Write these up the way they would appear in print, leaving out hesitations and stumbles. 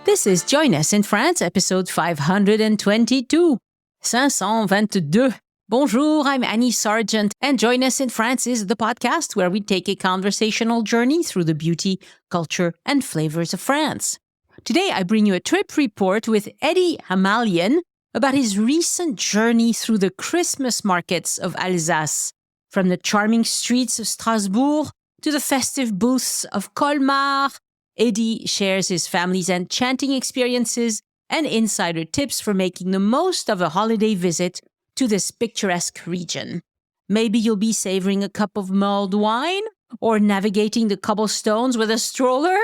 This is Join Us in France, episode 522. 522. Bonjour, I'm Annie Sargent, and Join Us in France is the podcast where we take a conversational journey through the beauty, culture, and flavors of France. Today, I bring you a trip report with Eddie Hamalian about his recent journey through the Christmas markets of Alsace, from the charming streets of Strasbourg to the festive booths of Colmar. Eddie shares his family's enchanting experiences and insider tips for making the most of a holiday visit to this picturesque region. Maybe you'll be savoring a cup of mulled wine or navigating the cobblestones with a stroller.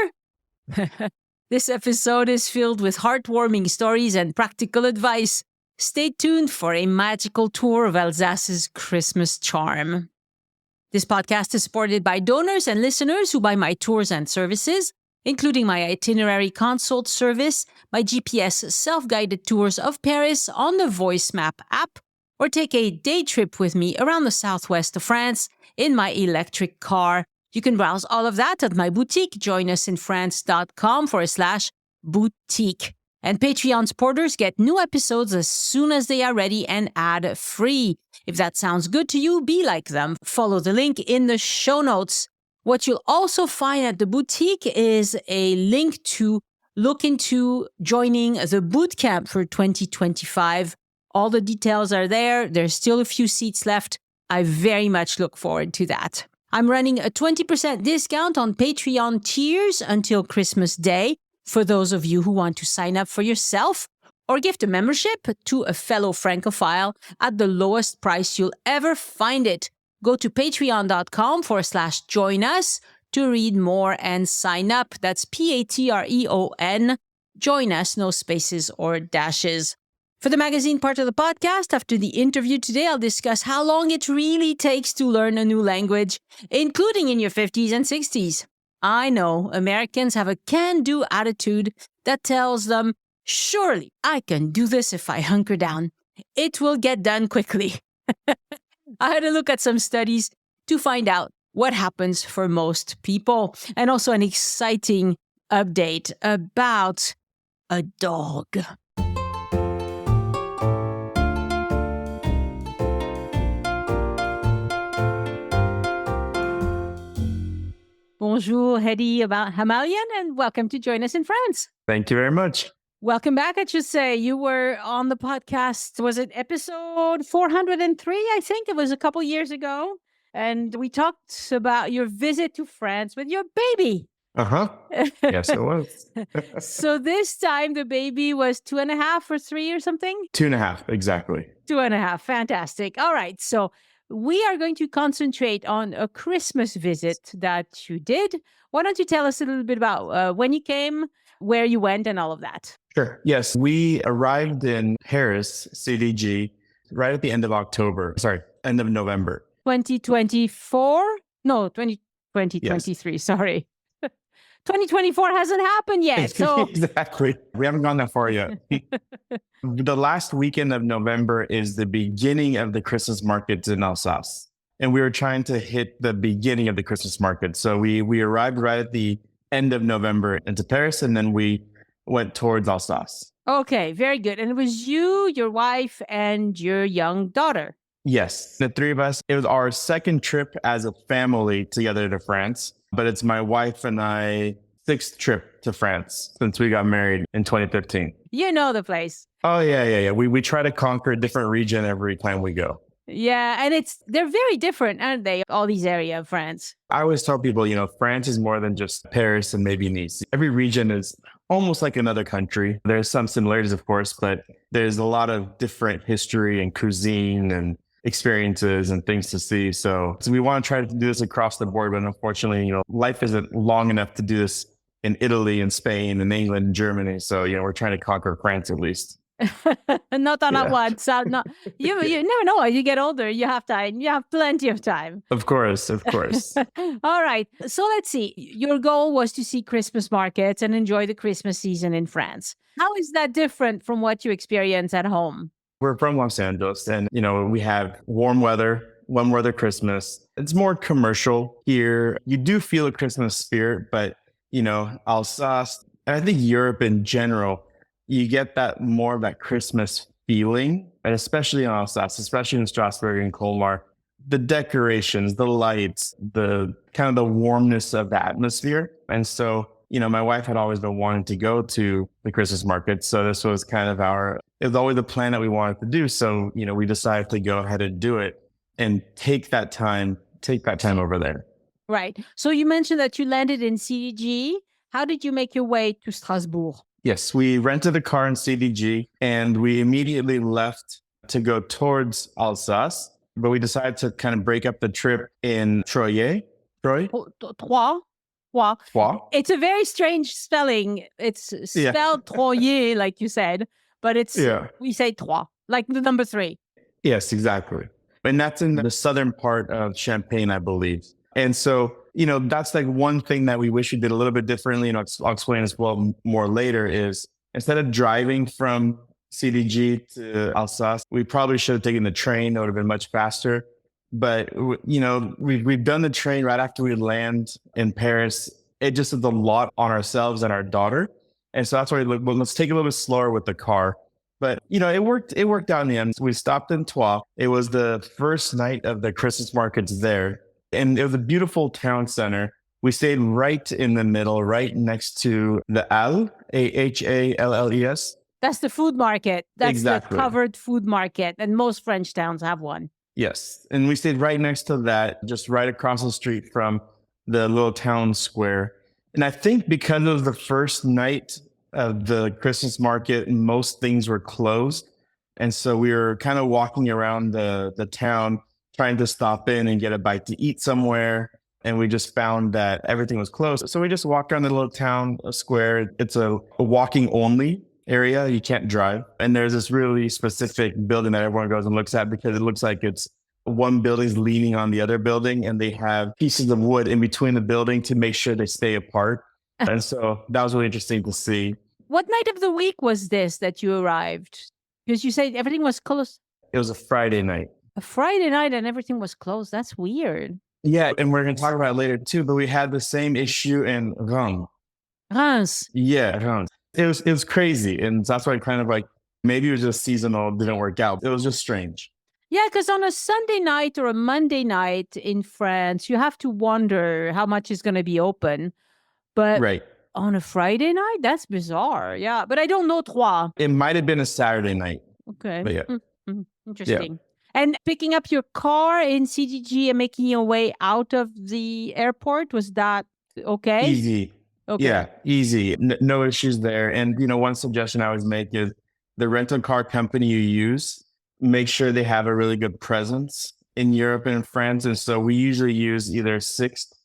This episode is filled with heartwarming stories and practical advice. Stay tuned for a magical tour of Alsace's Christmas charm. This podcast is supported by donors and listeners who buy my tours and services, including my itinerary consult service, my GPS self-guided tours of Paris on the Voice Map app, or take a day trip with me around the southwest of France in my electric car. You can browse all of that at my boutique, joinusinfrance.com/boutique. And Patreon supporters get new episodes as soon as they are ready and ad-free. If that sounds good to you, be like them. Follow the link in the show notes. What you'll also find at the boutique is a link to look into joining the bootcamp for 2025. All the details are there. There's still a few seats left. I very much look forward to that. I'm running a 20% discount on Patreon tiers until Christmas Day for those of you who want to sign up for yourself or gift a membership to a fellow Francophile at the lowest price you'll ever find it. Go to patreon.com/join us to read more and sign up. That's Patreon. Join us, no spaces or dashes. For the magazine part of the podcast, after the interview today, I'll discuss how long it really takes to learn a new language, including in your 50s and 60s. I know Americans have a can-do attitude that tells them, surely I can do this if I hunker down. It will get done quickly. I had a look at some studies to find out what happens for most people, and also an exciting update about a dog. Bonjour, Eddie Hamalian, and welcome to Join Us in France. Thank you very much. Welcome back, I should say. You were on the podcast, was it episode 403? I think it was a couple years ago. And we talked about your visit to France with your baby. Uh-huh. Yes, it was. So this time the baby was 2.5 or 3 or something? 2.5, exactly. 2.5, fantastic. All right, so we are going to concentrate on a Christmas visit that you did. Why don't you tell us a little bit about when you came, where you went, and all of that? Sure. Yes, we arrived in Paris, CDG, right at the end of end of November. 2024? No, 2023, yes. Sorry. 2024 hasn't happened yet. So Exactly. We haven't gone that far yet. The last weekend of November is the beginning of the Christmas markets in Alsace. And we were trying to hit the beginning of the Christmas market. So we arrived right at the end of November into Paris, and then we went towards Alsace. Okay, very good. And it was you, your wife, and your young daughter. Yes, the three of us. It was our second trip as a family together to France, but it's my wife and I 6th trip to France since we got married in 2015. You know the place. Oh, yeah. We try to conquer a different region every time we go. Yeah, and they're very different, aren't they? All these areas of France. I always tell people, France is more than just Paris and maybe Nice. Every region is almost like another country. There's some similarities, of course, but there's a lot of different history and cuisine and experiences and things to see. So we want to try to do this across the board, but unfortunately, life isn't long enough to do this in Italy and Spain and England and Germany. So, we're trying to conquer France at least. Not all at once. You never know. As you get older, you have time. You have plenty of time. Of course. All right. So let's see. Your goal was to see Christmas markets and enjoy the Christmas season in France. How is that different from what you experience at home? We're from Los Angeles, and we have warm weather Christmas. It's more commercial here. You do feel a Christmas spirit, but Alsace, And I think Europe in general, you get that more of that Christmas feeling, and especially in Alsace, especially in Strasbourg and Colmar, the decorations, the lights, the kind of the warmness of the atmosphere. And so, my wife had always been wanting to go to the Christmas market. So this was kind of it was always the plan that we wanted to do. So, we decided to go ahead and do it and take that time over there. Right. So you mentioned that you landed in CDG. How did you make your way to Strasbourg? Yes, we rented a car in CDG and we immediately left to go towards Alsace, but we decided to kind of break up the trip in Troyes. Troy? Trois. Trois. Troyes? It's a very strange spelling. It's spelled Troyes, like you said, but we say Trois, like the number 3. Yes, exactly. And that's in the southern part of Champagne, I believe. And so, that's like one thing that we wish we did a little bit differently. I'll explain as well more later is instead of driving from CDG to Alsace, we probably should have taken the train. It would have been much faster. But, we've done the train right after we land in Paris. It just is a lot on ourselves and our daughter. And so that's why let's take it a little bit slower with the car. But, it worked out in the end. We stopped in Troyes. It was the first night of the Christmas markets there. And it was a beautiful town center. We stayed right in the middle, right next to the Halles, Halles. That's the food market. That's exactly. The covered food market. And most French towns have one. Yes. And we stayed right next to that, just right across the street from the little town square. And I think because it was the first night of the Christmas market, most things were closed. And so we were kind of walking around the town, trying to stop in and get a bite to eat somewhere. And we just found that everything was closed. So we just walked around the little town square. It's a walking only area. You can't drive. And there's this really specific building that everyone goes and looks at because it looks like it's one building's leaning on the other building and they have pieces of wood in between the building to make sure they stay apart. And so that was really interesting to see. What night of the week was this that you arrived? Because you said everything was closed. It was a Friday night. A Friday night and everything was closed. That's weird. Yeah, and we're going to talk about it later too, but we had the same issue in Reims. Reims? Yeah, Reims. It was crazy. And that's why kind of like, maybe it was just seasonal, didn't work out. It was just strange. Yeah, because on a Sunday night or a Monday night in France, you have to wonder how much is going to be open. But on a Friday night, that's bizarre. Yeah, but I don't know Troyes. It might have been a Saturday night. Okay. But yeah. Interesting. Yeah. And picking up your car in CDG and making your way out of the airport, was that okay? Easy. Okay. Yeah, easy. No issues there. And, one suggestion I always make is the rental car company you use, make sure they have a really good presence in Europe and in France. And so we usually use either Sixt,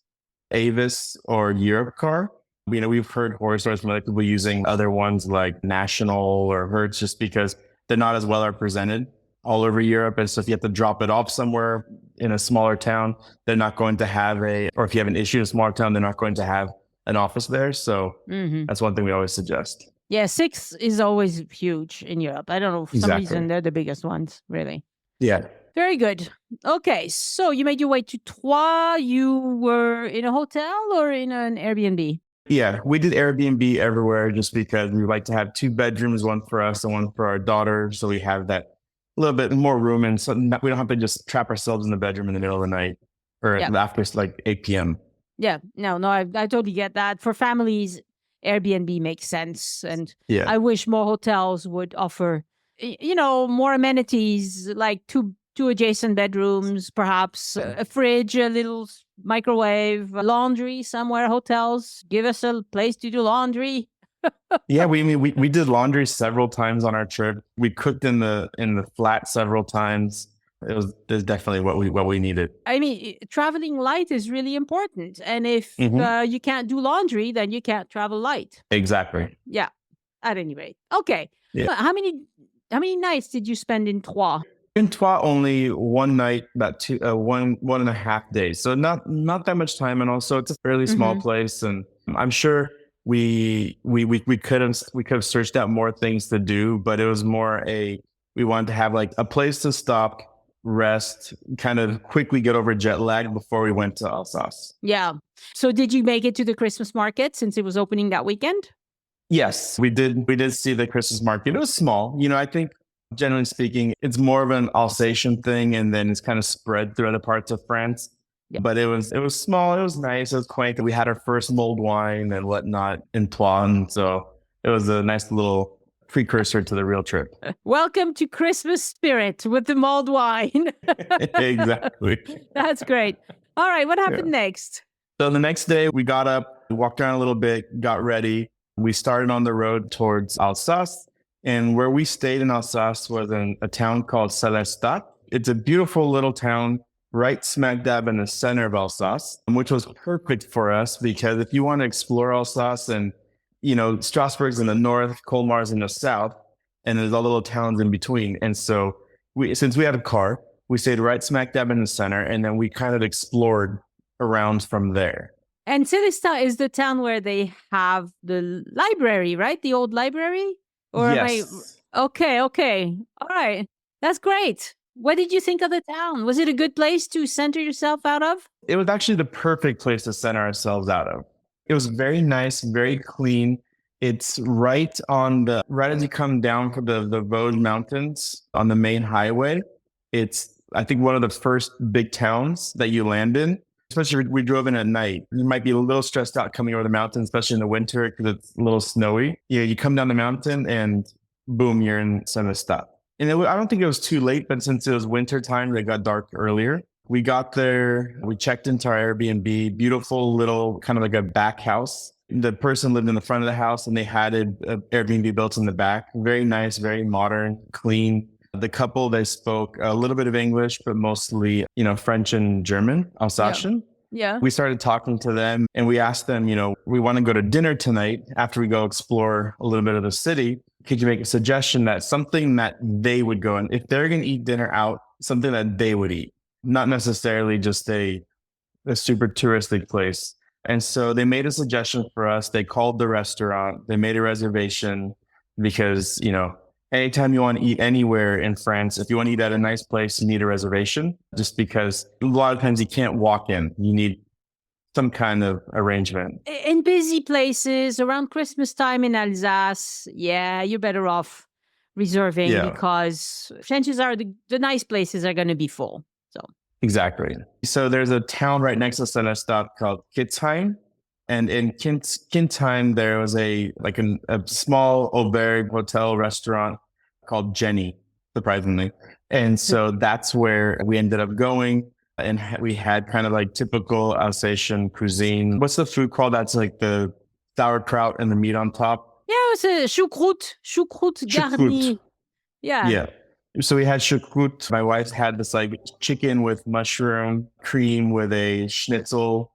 Avis, or Europcar. We've heard horror stories from other people using other ones like National or Hertz just because they're not as well represented all over Europe. And so if you have to drop it off somewhere in a smaller town, they're not going to have or if you have an issue in a smaller town, they're not going to have an office there. So that's one thing we always suggest. Yeah, Sixt is always huge in Europe. I don't know, for some reason, they're the biggest ones, really. Yeah. Very good. Okay, so you made your way to Troyes. You were in a hotel or in an Airbnb? Yeah, we did Airbnb everywhere just because we like to have 2 bedrooms, one for us and one for our daughter. So we have that little bit more room and so we don't have to just trap ourselves in the bedroom in the middle of the night or after like 8 p.m. Yeah, no, I totally get that. For families, Airbnb makes sense. And I wish more hotels would offer, more amenities like two adjacent bedrooms, perhaps a fridge, a little microwave, laundry somewhere. Hotels give us a place to do laundry. Yeah, we did laundry several times on our trip. We cooked in the flat several times. There's definitely what we needed. I mean, traveling light is really important, and if you can't do laundry, then you can't travel light. Exactly. Yeah. At any rate, okay. Yeah. How many nights did you spend in Troyes? In Troyes, only one night, about 1.5 days. So not that much time, and also it's a fairly small place, and I'm sure we could have searched out more things to do, but it was more we wanted to have like a place to stop, rest, kind of quickly get over jet lag before we went to Alsace. Yeah. So did you make it to the Christmas market since it was opening that weekend? Yes, we did see the Christmas market. It was small. I think generally speaking, it's more of an Alsatian thing, and then it's kind of spread through other parts of France. Yeah. But it was small. It was nice. It was quaint. We had our first mulled wine and whatnot in Plan, so it was a nice little precursor to the real trip. Welcome to Christmas spirit with the mulled wine. Exactly. That's great. All right, what happened next? So the next day we got up, walked around a little bit, got ready. We started on the road towards Alsace. And where we stayed in Alsace was in a town called Célestat. It's a beautiful little town right smack dab in the center of Alsace, which was perfect for us because if you want to explore Alsace and, Strasbourg's in the north, Colmar's in the south, and there's all the little towns in between. And so since we had a car, we stayed right smack dab in the center, and then we kind of explored around from there. And Célestat is the town where they have the library, right? The old library? Or Yes. Okay. All right. That's great. What did you think of the town? Was it a good place to center yourself out of? It was actually the perfect place to center ourselves out of. It was very nice, very clean. It's right as you come down from the Vosges Mountains on the main highway. It's, I think, one of the first big towns that you land in. Especially we drove in at night. You might be a little stressed out coming over the mountain, especially in the winter because it's a little snowy. You come down the mountain and boom, you're in Célestat. And I don't think it was too late, but since it was winter time, it got dark earlier. We got there, we checked into our Airbnb, beautiful little kind of like a back house. The person lived in the front of the house and they had an Airbnb built in the back. Very nice, very modern, clean. The couple, they spoke a little bit of English, but mostly, French and German, Alsatian. Yeah. We started talking to them and we asked them, we want to go to dinner tonight after we go explore a little bit of the city. Could you make a suggestion that something that they would go and if they're going to eat dinner out, something that they would eat, not necessarily just a super touristic place. And so they made a suggestion for us. They called the restaurant. They made a reservation because, anytime you want to eat anywhere in France, if you want to eat at a nice place, you need a reservation just because a lot of times you can't walk in. You need some kind of arrangement. In busy places around Christmas time in Alsace, you're better off reserving because chances are the nice places are going to be full. So exactly. So there's a town right next to Célestat called Eguisheim. And in Eguisheim, there was a small auberge hotel restaurant called Jenny, surprisingly. And so that's where we ended up going. And we had kind of like typical Alsatian cuisine. What's the food called? That's like the sauerkraut and the meat on top. Yeah, it was a choucroute garni. Yeah. So we had choucroute. My wife had this like chicken with mushroom cream with a schnitzel.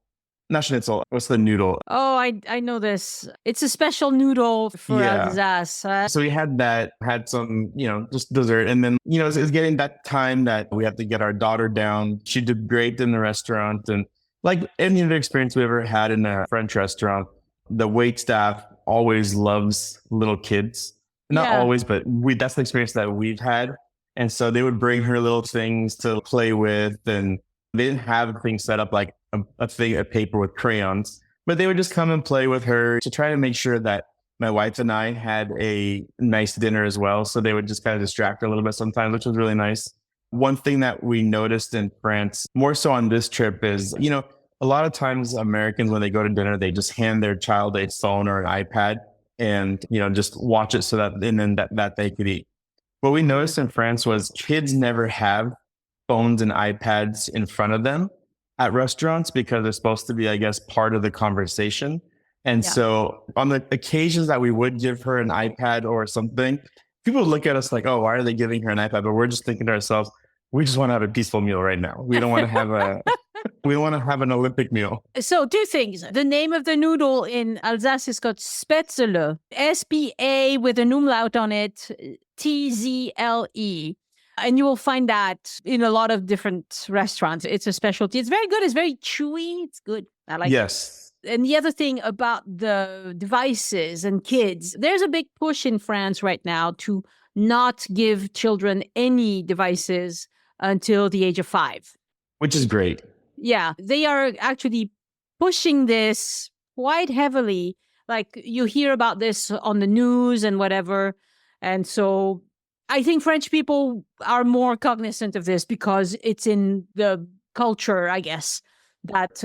Not schnitzel. What's the noodle? Oh, I know this. It's a special noodle for Alsace. So we had that, had some, just dessert. And then, it's getting that time that we have to get our daughter down. She did great in the restaurant. And like any other experience we ever had in a French restaurant, the wait staff always loves little kids. Not always, but that's the experience that we've had. And so they would bring her little things to play with. And they didn't have things set up like a thing of paper with crayons, but they would just come and play with her to try to make sure that my wife and I had a nice dinner as well. So they would just kind of distract her a little bit sometimes, which was really nice. One thing that we noticed in France, more so on this trip, is, a lot of times Americans, when they go to dinner, they just hand their child a phone or an iPad and, just watch it so that, and then that they could eat. What we noticed in France was kids never have phones and iPads in front of them at restaurants because they're supposed to be, I guess, part of the conversation. And so on the occasions that we would give her an iPad or something, people would look at us like, oh, why are they giving her an iPad? But we're just thinking to ourselves, we just want to have a peaceful meal right now. We don't want to have we want to have an Olympic meal. So 2 things. The name of the noodle in Alsace is called Spätzle. S-P-A with an umlaut on it, T-Z-L-E. And you will find that in a lot of different restaurants. It's a specialty. It's very good. It's very chewy. It's good. I like it. And the other thing about the devices and kids, there's a big push in France right now to not give children any devices until the age of 5. Which is great. Yeah, they are actually pushing this quite heavily Like you hear about this on the news and whatever. And so I think French people are more cognizant of this because it's in the culture, I guess, that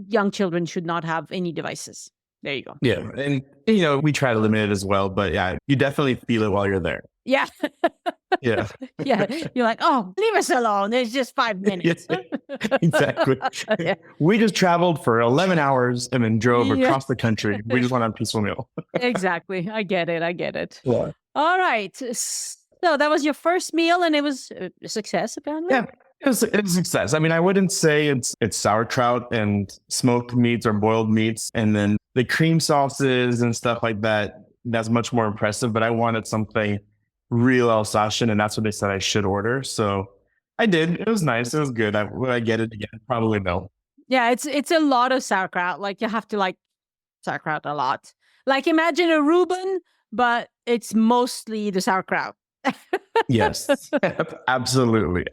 young children should not have any devices. There you go. Yeah. And, we try to limit it as well. But yeah, you definitely feel it while you're there. Yeah. Yeah. Yeah. You're like, oh, leave us alone. It's just 5 minutes. Exactly. Yeah. We just traveled for 11 hours and then drove across the country. We just want a peaceful meal. Exactly. I get it. Yeah. All right. So that was your first meal and it was a success, apparently? Yeah. It's a success. I mean, I wouldn't say it's sauerkraut and smoked meats or boiled meats. And then the cream sauces and stuff like that, that's much more impressive. But I wanted something real Alsatian, and that's what they said I should order. So I did. It was nice. It was good. Would I get it again? Probably no. Yeah, it's a lot of sauerkraut. Like you have to like sauerkraut a lot. Like imagine a Reuben, but it's mostly the sauerkraut. Yes, absolutely.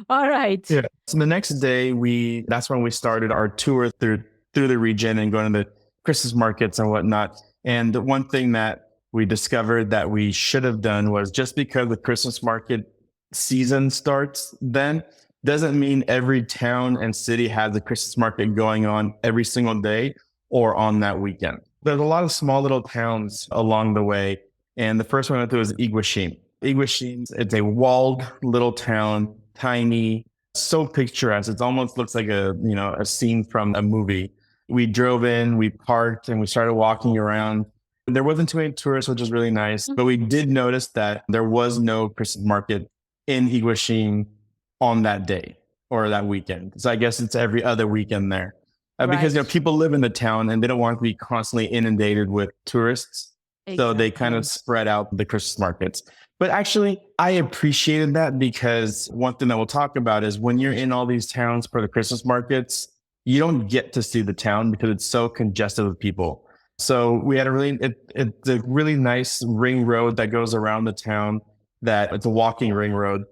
All right. Yeah. So the next day, that's when we started our tour through the region and going to the Christmas markets and whatnot. And the one thing that we discovered that we should have done was, just because the Christmas market season starts then, doesn't mean every town and city has a Christmas market going on every single day or on that weekend. There's a lot of small little towns along the way. And the first one I went to was Eguisheim. Eguisheim, it's a walled little town, tiny, so picturesque. It almost looks like a scene from a movie. We drove in, we parked, and we started walking around. There wasn't too many tourists, which was really nice. But we did notice that there was no Christmas market in Eguisheim on that day or that weekend. So I guess it's every other weekend there. Because people live in the town and they don't want to be constantly inundated with tourists. Exactly. So they kind of spread out the Christmas markets. But actually, I appreciated that, because one thing that we'll talk about is when you're in all these towns for the Christmas markets, you don't get to see the town because it's so congested with people. So we had it's a really nice ring road that goes around the town, that it's a walking ring road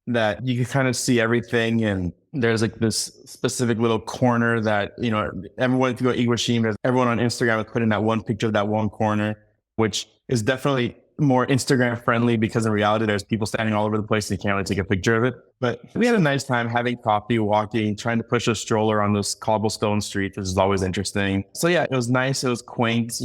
that you can kind of see everything. And there's like this specific little corner that, everyone, if you go to Eguisheim, everyone on Instagram has put in that one picture of that one corner, which is definitely more Instagram friendly, because in reality, there's people standing all over the place and you can't really take a picture of it. But we had a nice time having coffee, walking, trying to push a stroller on those cobblestone streets, which is always interesting. So yeah, it was nice. It was quaint,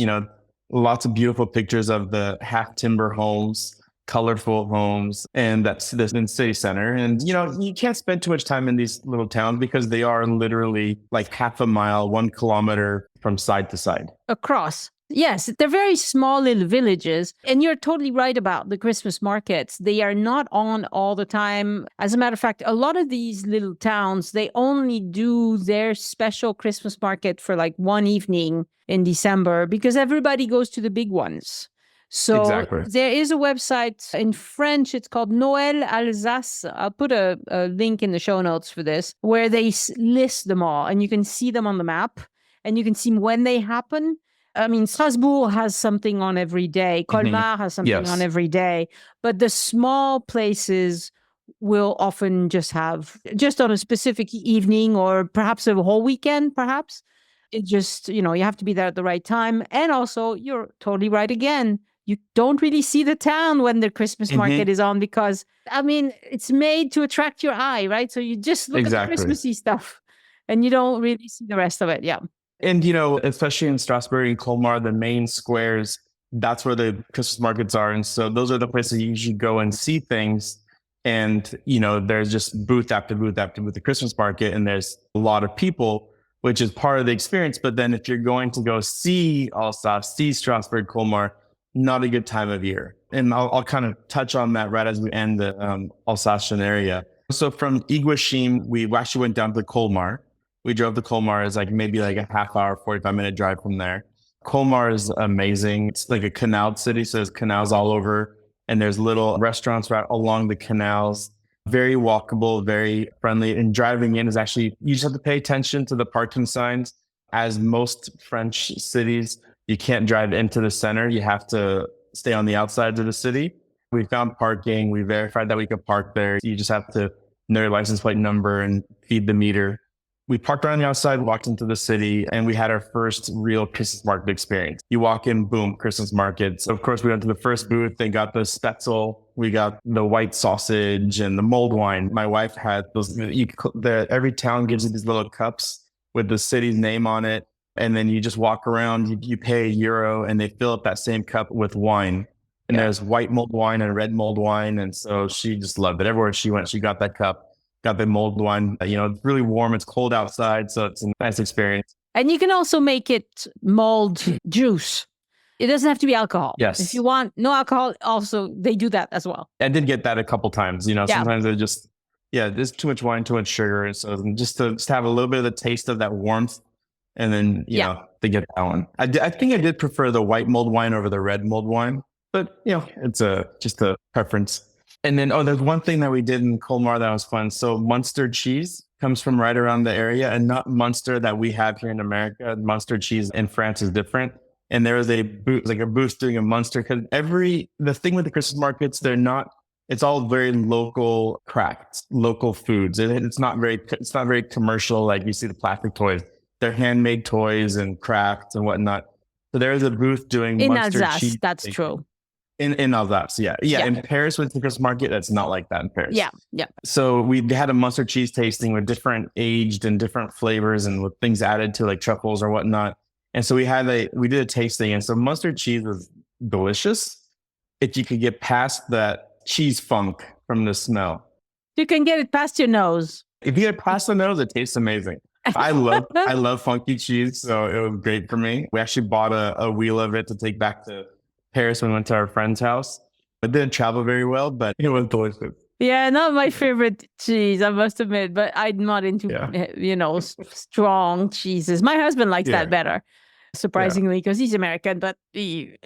lots of beautiful pictures of the half timber homes, colorful homes, and that's the city center. And, you can't spend too much time in these little towns because they are literally like half a mile, 1 kilometer from side to side. Across. Yes, they're very small little villages. And you're totally right about the Christmas markets. They are not on all the time. As a matter of fact, a lot of these little towns, they only do their special Christmas market for like one evening in December, because everybody goes to the big ones. So exactly. There is a website in French. It's called Noël Alsace. I'll put a link in the show notes for this, where they list them all and you can see them on the map and you can see when they happen. I mean, Strasbourg has something on every day. Colmar has something on every day. But the small places will often just have, just on a specific evening or perhaps a whole weekend, perhaps. It just, you have to be there at the right time. And also, you're totally right again. You don't really see the town when the Christmas market is on, because, I mean, it's made to attract your eye, right? So you just look at the Christmassy stuff and you don't really see the rest of it. Yeah. And, especially in Strasbourg and Colmar, the main squares, that's where the Christmas markets are. And so those are the places you usually go and see things. And, there's just booth after booth after booth, the Christmas market, and there's a lot of people, which is part of the experience. But then if you're going to go see Alsace, see Strasbourg, Colmar, not a good time of year. And I'll kind of touch on that right as we end the Alsatian area. So from Eguisheim, we actually went down to Colmar. We drove to Colmar. It's maybe a half hour, 45-minute drive from there. Colmar is amazing. It's like a canal city. So there's canals all over, and there's little restaurants right along the canals. Very walkable, very friendly. And driving in is actually, you just have to pay attention to the parking signs. As most French cities, you can't drive into the center. You have to stay on the outsides of the city. We found parking. We verified that we could park there. You just have to know your license plate number and feed the meter. We parked around the outside, walked into the city, and we had our first real Christmas market experience. You walk in, boom, Christmas market. So of course, we went to the first booth. They got the spetzel. We got the white sausage and the mulled wine. My wife had those. Every town gives you these little cups with the city's name on it. And then you just walk around, you pay €1, and they fill up that same cup with wine. And there's white mulled wine and red mulled wine. And so she just loved it. Everywhere she went, she got that cup. Got the mulled wine. It's really warm. It's cold outside, so it's a nice experience. And you can also make it mulled juice. It doesn't have to be alcohol. Yes. If you want no alcohol, also they do that as well. I did get that a couple times. Sometimes they just, there's too much wine, too much sugar. So just to have a little bit of the taste of that warmth, and then they get that one. I think I did prefer the white mulled wine over the red mulled wine, but it's just a preference. And then, there's one thing that we did in Colmar that was fun. So Munster cheese comes from right around the area, and not Munster that we have here in America. Munster cheese in France is different. And there was a booth doing a Munster, because the thing with the Christmas markets, it's all very local crafts, local foods. It's not very commercial like you see the plastic toys. They're handmade toys and crafts and whatnot. So there is a booth doing in Munster Alsace, cheese. that's true. In Alsace, yeah. In Paris with the Christmas market, that's not like that in Paris. Yeah. So we had a Munster cheese tasting with different aged and different flavors and with things added to like truffles or whatnot. And so we did a tasting, and so Munster cheese was delicious if you could get past that cheese funk from the smell. You can get it past your nose. If you get past the nose, it tastes amazing. I love funky cheese, so it was great for me. We actually bought a wheel of it to take back to Paris when we went to our friend's house. It didn't travel very well, but it was delicious. Yeah, not my favorite cheese, I must admit, but I'm not into, strong cheeses. My husband likes that better, surprisingly, because he's American, but he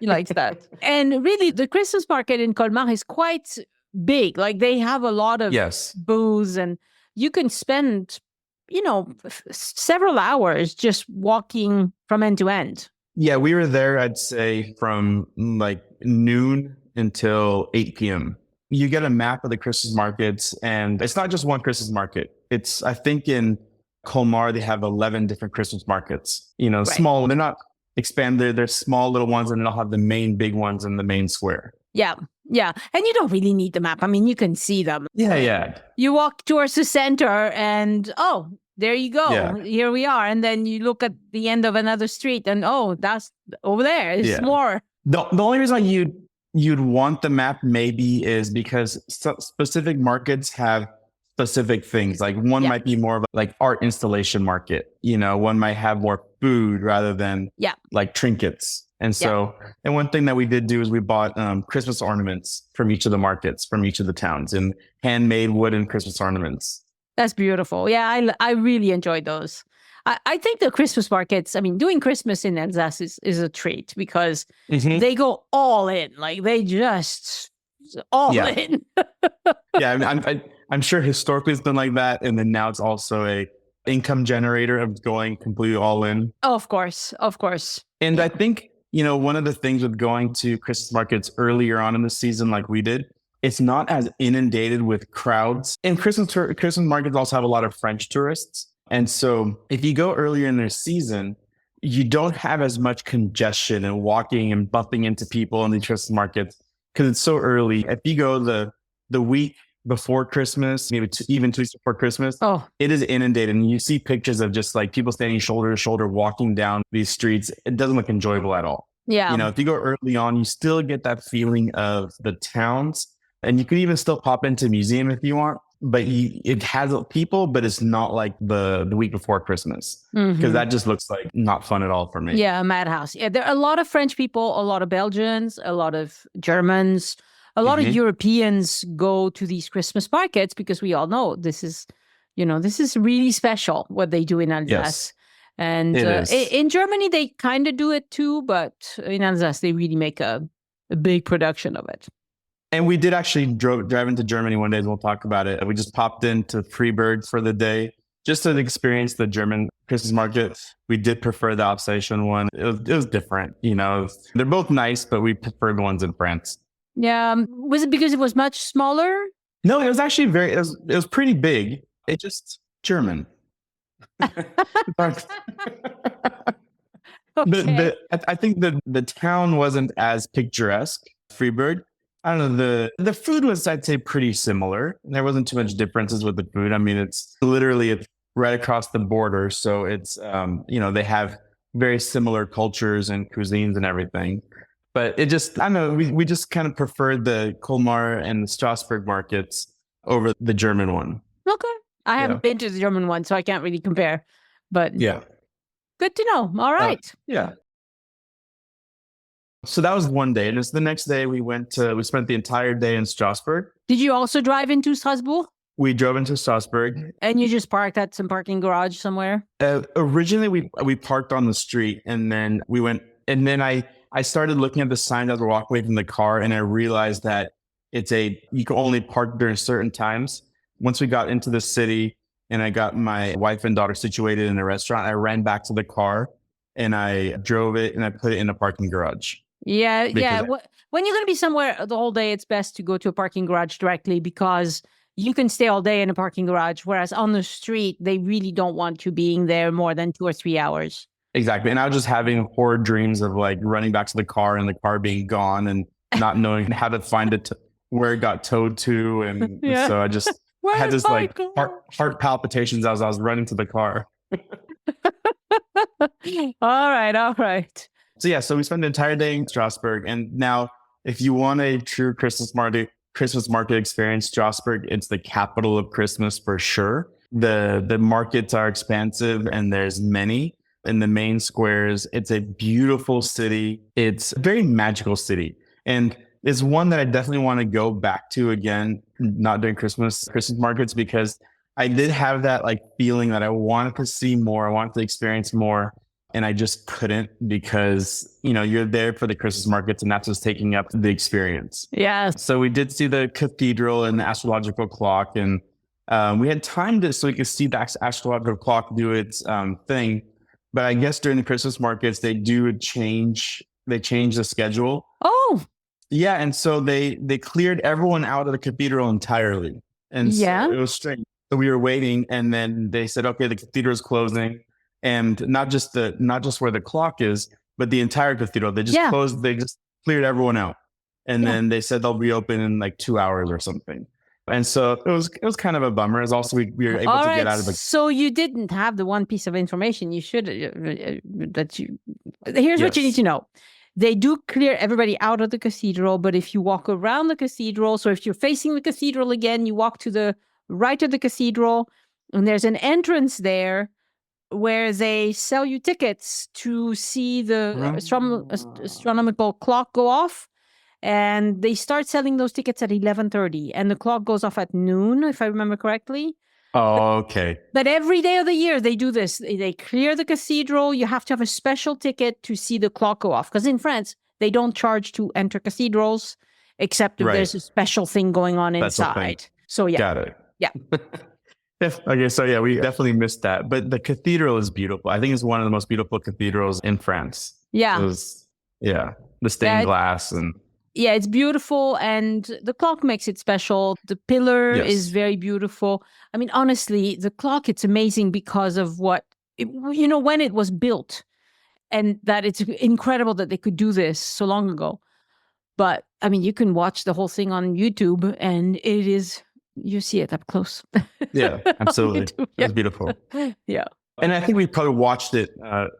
likes that. And really, the Christmas market in Colmar is quite big. Like, they have a lot of booths, and you can spend, several hours just walking from end to end. Yeah, we were there, I'd say, from like noon until 8 p.m. You get a map of the Christmas markets, and it's not just one Christmas market. I think in Colmar, they have 11 different Christmas markets, small. They're not expanded. They're small little ones, and they'll have the main big ones in the main square. Yeah. And you don't really need the map. I mean, you can see them. Yeah. You walk towards the center and, there you go. Yeah. Here we are. And then you look at the end of another street and, that's over there. It's more. The only reason you'd want the map maybe is because specific markets have specific things. Like one might be more of like art installation market. One might have more food rather than like trinkets. And so, and one thing that we did do is we bought Christmas ornaments from each of the markets, from each of the towns, and handmade wooden Christmas ornaments. That's beautiful. Yeah, I really enjoyed those. I think the Christmas markets, doing Christmas in Alsace is a treat because they go all in. Like they just all in. I'm sure historically it's been like that. And then now it's also a income generator of going completely all in. Oh, of course. And I think, one of the things with going to Christmas markets earlier on in the season, like we did, it's not as inundated with crowds. And Christmas markets also have a lot of French tourists. And so if you go earlier in their season, you don't have as much congestion and walking and bumping into people in the Christmas markets because it's so early. If you go the week before Christmas, maybe even 2 weeks before Christmas, it is inundated. And you see pictures of just like people standing shoulder to shoulder walking down these streets. It doesn't look enjoyable at all. Yeah. If you go early on, you still get that feeling of the towns. And you could even still pop into a museum if you want, but it has people, but it's not like the week before Christmas because that just looks like not fun at all for me. Yeah, madhouse. Yeah, there are a lot of French people, a lot of Belgians, a lot of Germans, a lot of Europeans go to these Christmas markets because we all know this is really special what they do in Alsace. Yes. And in Germany, they kind of do it too, but in Alsace, they really make a big production of it. And we did actually drive into Germany one day, and we'll talk about it. We just popped into Freiburg for the day just to experience the German Christmas market. We did prefer the Alsatian one. It was different, They're both nice, but we prefer the ones in France. Yeah. Was it because it was much smaller? No, it was actually it was pretty big. German. Okay. I think the town wasn't as picturesque. Freiburg. I don't know. The food was, I'd say, pretty similar. There wasn't too much differences with the food. I mean, it's right across the border, so it's they have very similar cultures and cuisines and everything. But it just, I don't know, we just kind of preferred the Colmar and the Strasbourg markets over the German one. Okay. I Yeah. haven't been to the German one, so I can't really compare. But Yeah. good to know. All right. Yeah. So that was one day. And it's the next day we spent the entire day in Strasbourg. Did you also drive into Strasbourg? We drove into Strasbourg. And you just parked at some parking garage somewhere? Originally, we parked on the street, and then we went, and then I started looking at the sign as we walked away from the car, and I realized that you can only park during certain times. Once we got into the city and I got my wife and daughter situated in a restaurant, I ran back to the car and I drove it and I put it in a parking garage. Yeah. Because When you're going to be somewhere the whole day, it's best to go to a parking garage directly because you can stay all day in a parking garage. Whereas on the street, they really don't want you being there more than 2 or 3 hours. Exactly. And I was just having horrid dreams of like running back to the car and the car being gone and not knowing how to find it, where it got towed to. And Yeah. so I just had this like heart palpitations as I was running to the car. All right. So yeah, so we spent the entire day in Strasbourg. And now if you want a true Christmas market experience, Strasbourg, it's the capital of Christmas for sure. The markets are expansive and there's many in the main squares. It's a beautiful city. It's a very magical city. And it's one that I definitely want to go back to again, not during Christmas markets, because I did have that like feeling that I wanted to see more. I wanted to experience more. And I just couldn't because, you're there for the Christmas markets and that's what's taking up the experience. Yeah. So we did see the cathedral and the astrological clock. And we had timed so we could see the astrological clock do its thing. But I guess during the Christmas markets, they change the schedule. Oh. Yeah. And so they cleared everyone out of the cathedral entirely. And so it was strange. So we were waiting and then they said, okay, the cathedral is closing. And not just where the clock is, but the entire cathedral. They just closed, they just cleared everyone out. And then they said they'll reopen in like 2 hours or something. And so it was kind of a bummer. As also we were able to get out of the. So you didn't have the one piece of information you should Here's what you need to know. They do clear everybody out of the cathedral, but if you walk around the cathedral, so if you're facing the cathedral again, you walk to the right of the cathedral, and there's an entrance there where they sell you tickets to see the astronomical clock go off. And they start selling those tickets at 11:30 and the clock goes off at noon, if I remember correctly. Oh, okay. But every day of the year they do this. They clear the cathedral. You have to have a special ticket to see the clock go off. Because in France, they don't charge to enter cathedrals, except if there's a special thing going on inside. So yeah. Got it. Yeah. Okay, so yeah, we definitely missed that. But the cathedral is beautiful. I think it's one of the most beautiful cathedrals in France. Yeah. The stained glass and. Yeah, it's beautiful. And the clock makes it special. The pillar is very beautiful. I mean, honestly, the clock, it's amazing because of when it was built. And that it's incredible that they could do this so long ago. But I mean, you can watch the whole thing on YouTube and you see it up close. Yeah, absolutely. It's beautiful. Yeah. And I think we probably watched it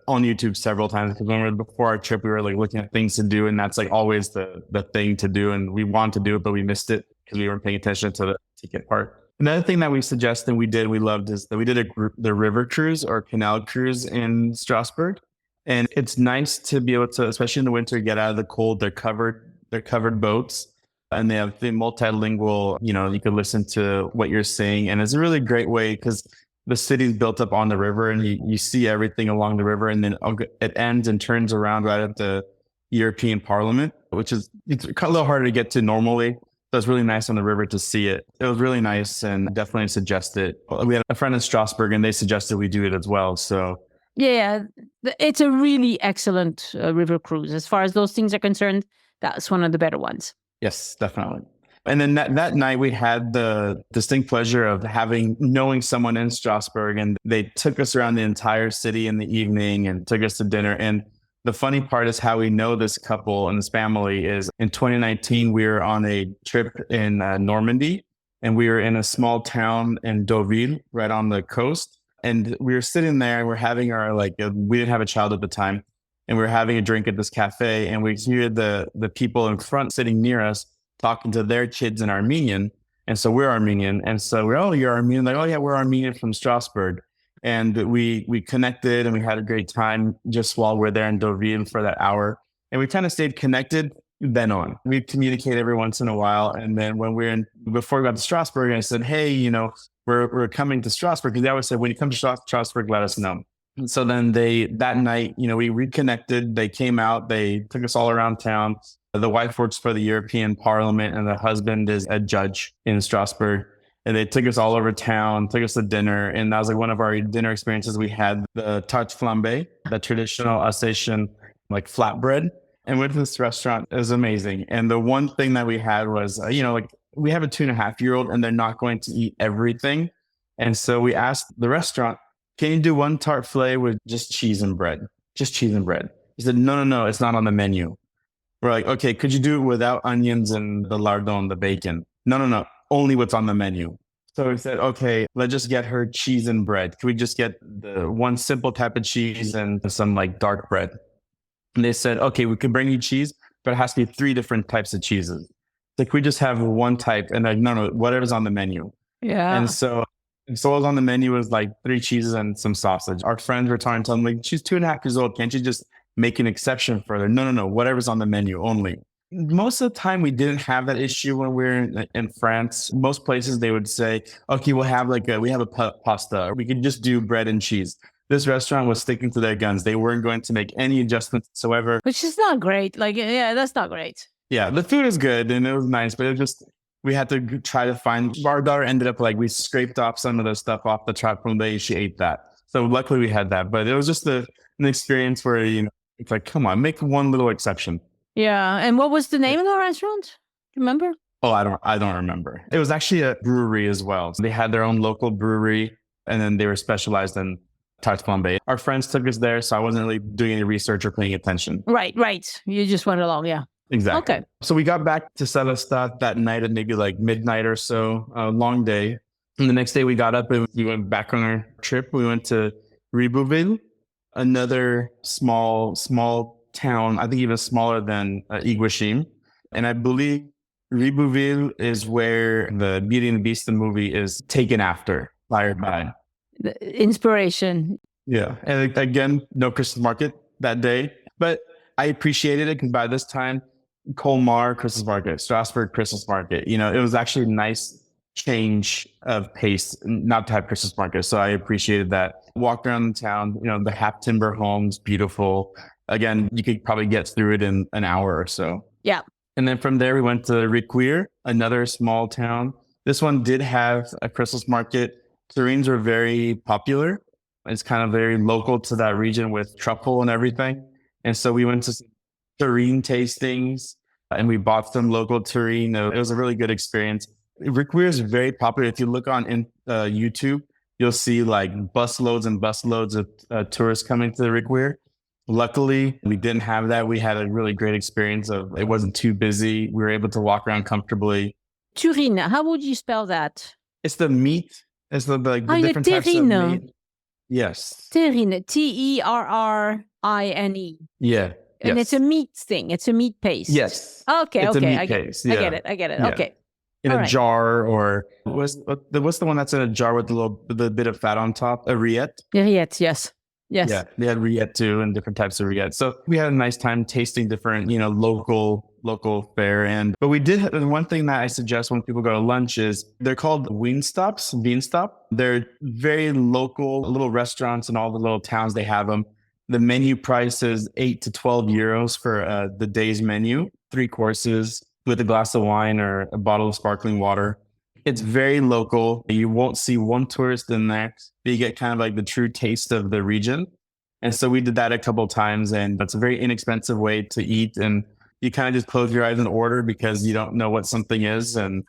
on YouTube several times because before our trip, we were like looking at things to do. And that's like always the thing to do. And we wanted to do it, but we missed it because we weren't paying attention to the ticket part. Another thing that we suggested we loved is that we did the river cruise or canal cruise in Strasbourg. And it's nice to be able to, especially in the winter, get out of the cold. They're covered boats. And they have the multilingual, you can listen to what you're saying. And it's a really great way because the city's built up on the river and you see everything along the river. And then it ends and turns around right at the European Parliament, which is it's a little harder to get to normally. So it's really nice on the river to see it. It was really nice and definitely suggest it. We had a friend in Strasbourg and they suggested we do it as well. So yeah, it's a really excellent river cruise. As far as those things are concerned, that's one of the better ones. Yes, definitely. And then that night we had the distinct pleasure of knowing someone in Strasbourg, and they took us around the entire city in the evening and took us to dinner. And the funny part is how we know this couple and this family is in 2019, we were on a trip in Normandy, and we were in a small town in Deauville, right on the coast. And we were sitting there and we're having we didn't have a child at the time. And we were having a drink at this cafe, and we hear the people in front sitting near us talking to their kids in Armenian. And so we're Armenian. And so we're, oh, you're Armenian. Like, oh yeah, we're Armenian from Strasbourg. And we connected and we had a great time just while we're there in Deauville for that hour. And we kind of stayed connected then on. We communicate every once in a while. And then before we got to Strasbourg, I said, hey, we're coming to Strasbourg. Because they always said, when you come to Strasbourg, let us know. And so then that night, we reconnected. They came out, they took us all around town. The wife works for the European Parliament and the husband is a judge in Strasbourg. And they took us all over town, took us to dinner. And that was like one of our dinner experiences. We had the tarte flambée, the traditional Alsatian flatbread. And went to this restaurant. It was amazing. And the one thing that we had was, we have a 2.5-year-old and they're not going to eat everything. And so we asked the restaurant, can you do one tarte flambée with just cheese and bread? Just cheese and bread. He said, no, it's not on the menu. We're like, okay, could you do it without onions and the lardon, the bacon? No, only what's on the menu. So we said, okay, let's just get her cheese and bread. Can we just get the one simple type of cheese and some dark bread? And they said, okay, we can bring you cheese, but it has to be 3 different types of cheeses. Like, we just have one type, and no, whatever's on the menu. Yeah. And so what was on the menu was 3 cheeses and some sausage. Our friends were trying to tell them, she's 2.5 years old. Can't you just make an exception for her? No, whatever's on the menu only. Most of the time, we didn't have that issue when we were in France. Most places, they would say, okay, we'll have we have a pasta, or we could just do bread and cheese. This restaurant was sticking to their guns. They weren't going to make any adjustments whatsoever. Which is not great. That's not great. Yeah, the food is good and it was nice, but we had to try to find, our daughter ended up we scraped off some of the stuff off the trap from day. She ate that. So luckily we had that, but it was just an experience where, it's like, come on, make one little exception. Yeah. And what was the name of the restaurant? Do you remember? Oh, I don't remember. It was actually a brewery as well. So they had their own local brewery, and then they were specialized in tarte flambée. Our friends took us there, so I wasn't really doing any research or paying attention. Right. You just went along, yeah. Exactly. Okay. So we got back to Célestat that night at maybe midnight or so, a long day. And the next day we got up and we went back on our trip. We went to Riquewihr, another small town, I think even smaller than Eguisheim. And I believe Riquewihr is where the Beauty and the Beast, the movie, is taken after, inspired by. The inspiration. Yeah. And again, no Christmas market that day. But I appreciated it because by this time, Colmar Christmas market, Strasbourg Christmas market, it was actually a nice change of pace not to have Christmas market. So I appreciated that. Walked around the town, the half timber homes, beautiful. Again, you could probably get through it in an hour or so. Yeah. And then from there, we went to Riquewihr, another small town. This one did have a Christmas market. Terrines are very popular. It's kind of very local to that region with truffle and everything. And so we went to some terrine tastings and we bought some local terrine. It was a really good experience. Riquewihr is very popular. If you look on YouTube, you'll see busloads and busloads of tourists coming to the Riquewihr. Luckily, we didn't have that. We had a really great experience it wasn't too busy. We were able to walk around comfortably. Terrine, how would you spell that? It's the meat. It's the different types of meat. Yes. Terrine, Terrine. Yeah. And yes. It's a meat thing. It's a meat paste. Yes. Okay. It's okay. a meat paste. Yeah. I get it. Yeah. Okay. In All a right. jar, or what's the one that's in a jar with the bit of fat on top? A rillette. Rillette, yes. Yeah, they had rillette too, and different types of rillette. So we had a nice time tasting different, local fare. But we did one thing that I suggest when people go to lunch is they're called Weinstop. They're very local little restaurants in all the little towns. They have them. The menu price is 8 to 12 euros for the day's menu, 3 courses with a glass of wine or a bottle of sparkling water. It's very local. You won't see one tourist in there, but you get kind of the true taste of the region. And so we did that a couple of times, and that's a very inexpensive way to eat. And you kind of just close your eyes and order because you don't know what something is. And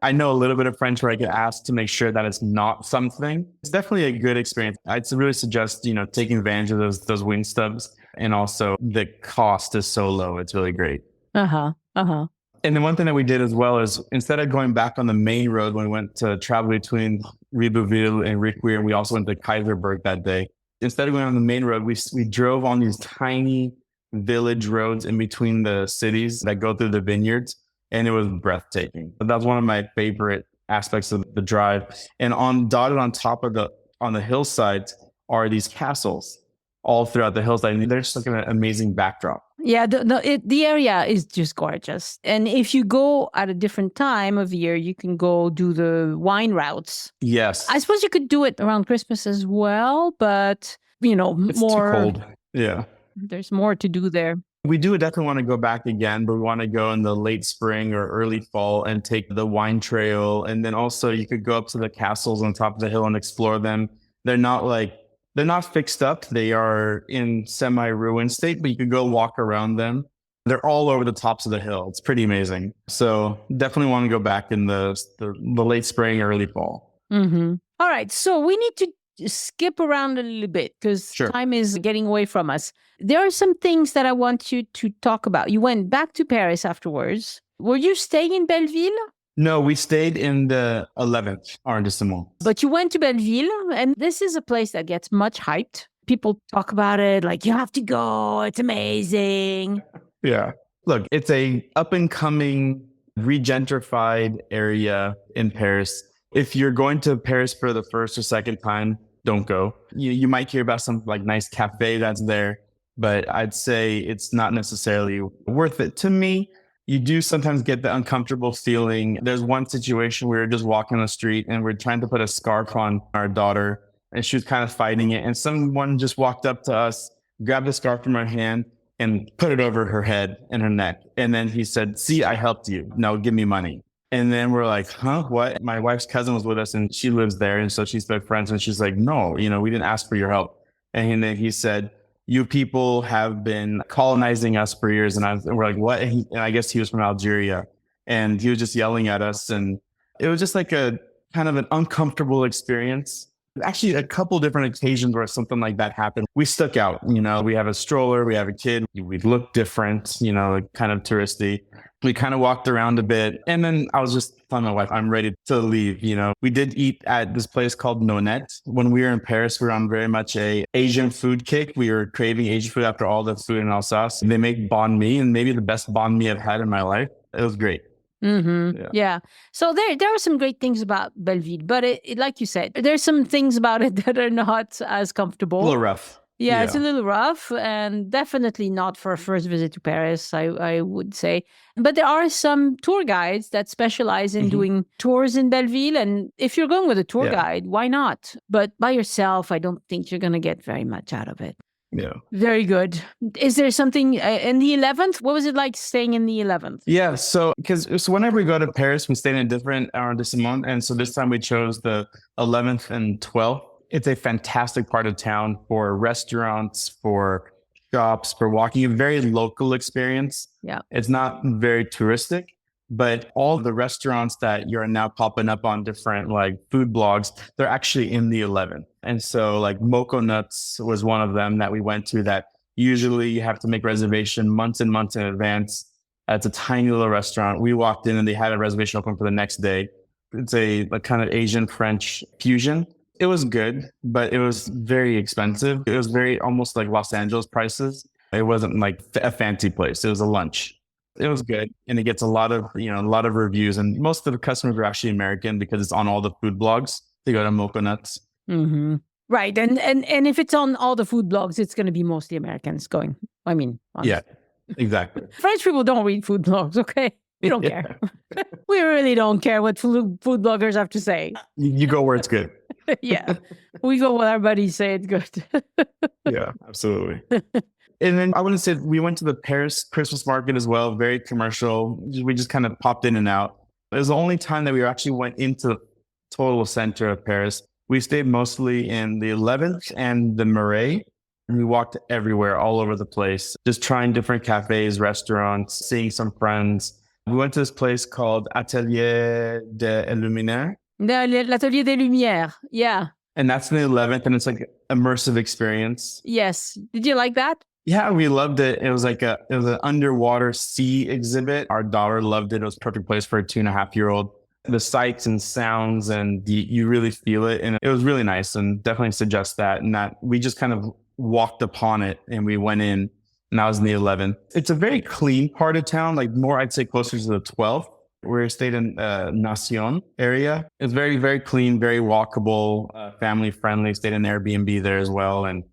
I know a little bit of French where I get asked to make sure that it's not something. It's definitely a good experience. I'd really suggest, taking advantage of those wing stubs. And also the cost is so low. It's really great. Uh-huh. Uh-huh. And then one thing that we did as well is instead of going back on the main road when we went to travel between Riquewihr and Riquewihr, we also went to Kaiserberg that day. Instead of going on the main road, we drove on these tiny village roads in between the cities that go through the vineyards. And it was breathtaking. But that's one of my favorite aspects of the drive. And dotted on top of on the hillsides are these castles all throughout the hillside. And they're just like an amazing backdrop. Yeah, the area is just gorgeous. And if you go at a different time of year, you can go do the wine routes. Yes. I suppose you could do it around Christmas as well, but, it's more too cold. Yeah. There's more to do there. We do definitely want to go back again, but we want to go in the late spring or early fall and take the wine trail. And then also you could go up to the castles on top of the hill and explore them. They're not fixed up. They are in semi-ruined state, but you could go walk around them. They're all over the tops of the hill. It's pretty amazing. So definitely want to go back in the late spring, early fall. Mm-hmm. All right. So we need to skip around a little bit because time is getting away from us. There are some things that I want you to talk about. You went back to Paris afterwards. Were you staying in Belleville? No, we stayed in the 11th arrondissement. But you went to Belleville, and this is a place that gets much hyped. People talk about it like, you have to go. It's amazing. Yeah. Look, it's a up-and-coming, regentrified area in Paris. If you're going to Paris for the first or second time, don't go. You might hear about some like nice cafe that's there, but I'd say it's not necessarily worth it. To me, you do sometimes get the uncomfortable feeling. There's one situation where we were just walking on the street and we're trying to put a scarf on our daughter and she was kind of fighting it. And someone just walked up to us, grabbed the scarf from her hand and put it over her head and her neck. And then he said, "See, I helped you. Now give me money." And then we're like, huh, what? My wife's cousin was with us and she lives there. And so she's been friends and she's like, "No, we didn't ask for your help." And then he said, "You people have been colonizing us for years." And we're like, "What?" And I guess he was from Algeria and he was just yelling at us. And it was just like a kind of an uncomfortable experience. Actually, a couple different occasions where something like that happened. We stuck out, we have a stroller, we have a kid, we look different, kind of touristy. We kind of walked around a bit. And then I was just telling my wife, I'm ready to leave. We did eat at this place called Nonette. When we were in Paris, we were on very much a Asian food kick. We were craving Asian food after all the food in Alsace. They make banh mi, and maybe the best banh mi I've had in my life. It was great. Mm-hmm. Yeah. So there are some great things about Belleville, but it like you said, there's some things about it that are not as comfortable. A little rough. Yeah, it's a little rough and definitely not for a first visit to Paris, I would say. But there are some tour guides that specialize in doing tours in Belleville. And if you're going with a tour guide, why not? But by yourself, I don't think you're going to get very much out of it. Yeah. Very good. Is there something in the 11th? What was it like staying in the 11th? Yeah. So whenever we go to Paris, we stay in a different arrondissement. And so this time we chose the 11th and 12th. It's a fantastic part of town for restaurants, for shops, for walking, a very local experience. Yeah. It's not very touristic, but all the restaurants that you're now popping up on different like food blogs, they're actually in the 11th. And so like Moco Nuts was one of them that we went to that usually you have to make reservation months and months in advance. It's a tiny little restaurant. We walked in and they had a reservation open for the next day. It's a kind of Asian French fusion. It was good, but it was very expensive. It was very almost like Los Angeles prices. It wasn't like a fancy place. It was a lunch. It was good. And it gets a lot of reviews. And most of the customers are actually American because it's on all the food blogs. They go to Moco Nuts. Mm-hmm. Right. And if it's on all the food blogs, it's going to be mostly Americans going. I mean, honestly. Yeah, exactly. French people don't read food blogs, okay? We don't care. We really don't care what food bloggers have to say. You go where it's good. Yeah. We go where our buddies say it's good. Yeah, absolutely. And then I wouldn't say we went to the Paris Christmas market as well. Very commercial. We just kind of popped in and out. It was the only time that we actually went into the total center of Paris. We stayed mostly in the 11th and the Marais. We walked everywhere, all over the place, just trying different cafes, restaurants, seeing some friends. We went to this place called Atelier des Luminaires. L'Atelier des Lumières. Yeah. And that's in the 11th, and it's like immersive experience. Yes. Did you like that? Yeah, we loved it. It was like it was an underwater sea exhibit. Our daughter loved it. It was a perfect place for a 2.5-year-old. The sights and sounds, and you really feel it. And it was really nice, and definitely suggest that. And that we just kind of walked upon it and we went in, and I was in the 11th. It's a very clean part of town, like more, I'd say closer to the 12th. We stayed in Nacion area. It's very, very clean, very walkable, family friendly. Stayed in Airbnb there as well. And